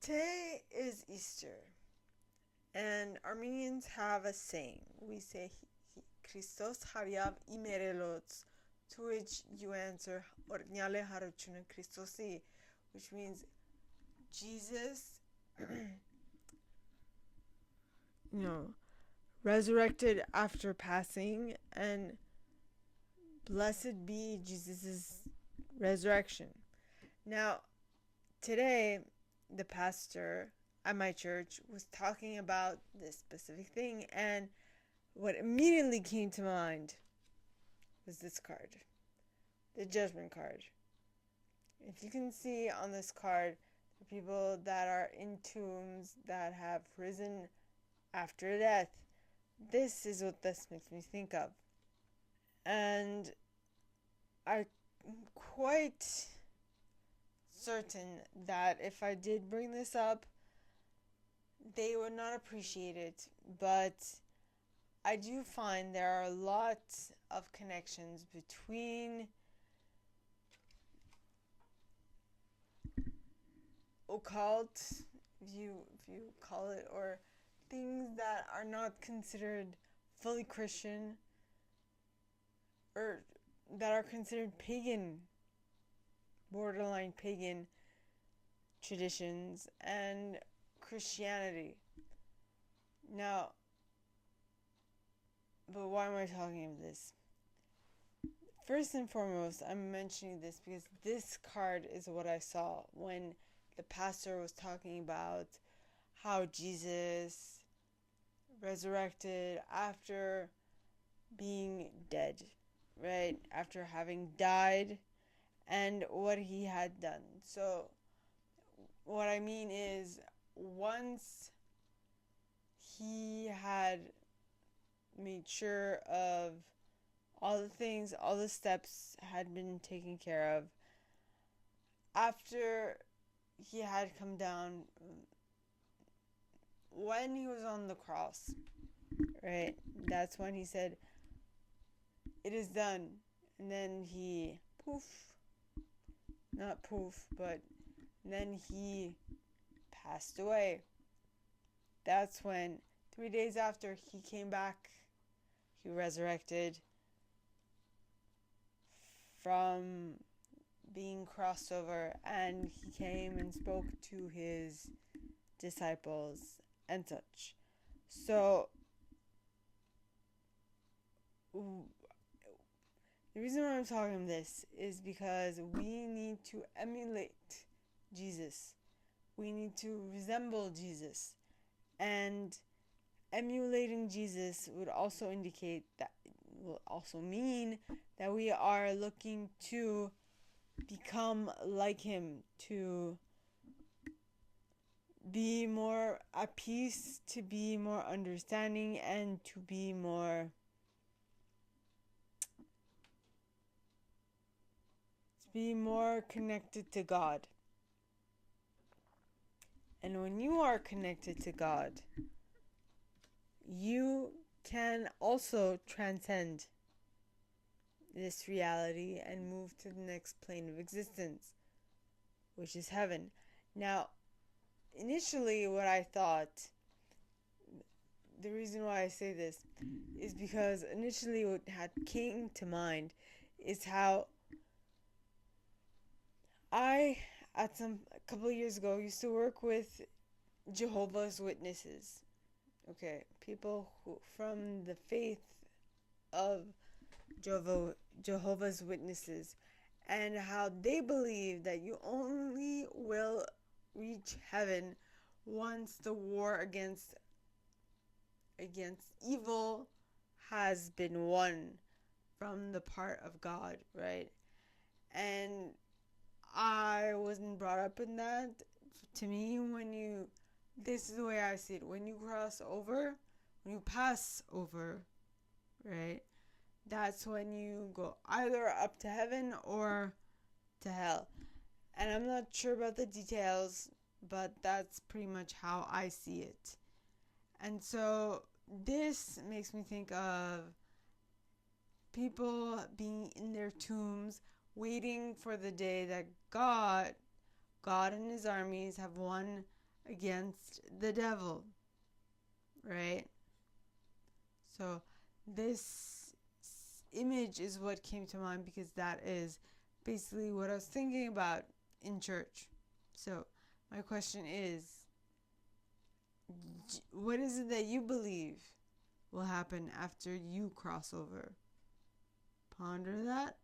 Today is Easter, and Armenians have a saying. We say, Christos Hariav imerelot, to which you answer, Ornyale Haruchuna Christosi, which means Jesus, resurrected after passing, and blessed be Jesus' resurrection. Now, today, the pastor at my church was talking about this specific thing, and what immediately came to mind was this card, the judgment card. If you can see on this card, the people that are in tombs that have risen after death, this is what this makes me think of. And I'm quite certain that if I did bring this up, they would not appreciate it, but I do find there are a lot of connections between occult, if you call it, or things that are not considered fully Christian, or that are considered pagan, borderline pagan traditions, and Christianity. Now, but why am I talking about this? First and foremost, I'm mentioning this because this card is what I saw when the pastor was talking about how Jesus resurrected after being dead, right? After having died, and what he had done. So, what I mean is, once he had made sure of all the things, all the steps had been taken care of, after he had come down, when he was on the cross, right, that's when he said, "It is done." And then he but then he passed away. That's when 3 days after he came back, he resurrected from being crossed over, and he came and spoke to his disciples and such. So the reason why I'm talking about this is because we need to emulate Jesus. We need to resemble Jesus. And emulating Jesus would also mean that we are looking to become like him, to be more at peace, to be more understanding, and to be more connected to God. And when you are connected to God, you can also transcend this reality and move to the next plane of existence, which is heaven. Now, initially what I thought, the reason why I say this is because initially what had came to mind is how I, a couple of years ago, used to work with Jehovah's Witnesses. Okay, people who from the faith of Jehovah's Witnesses, and how they believe that you only will reach heaven once the war against evil has been won from the part of God, right? And I wasn't brought up in that. To me, this is the way I see it. When you pass over, right, that's when you go either up to heaven or to hell. And I'm not sure about the details, but that's pretty much how I see it. And so this makes me think of people being in their tombs, waiting for the day that God and his armies have won against the devil, right? So this image is what came to mind because that is basically what I was thinking about in church. So my question is, what is it that you believe will happen after you cross over? Ponder that.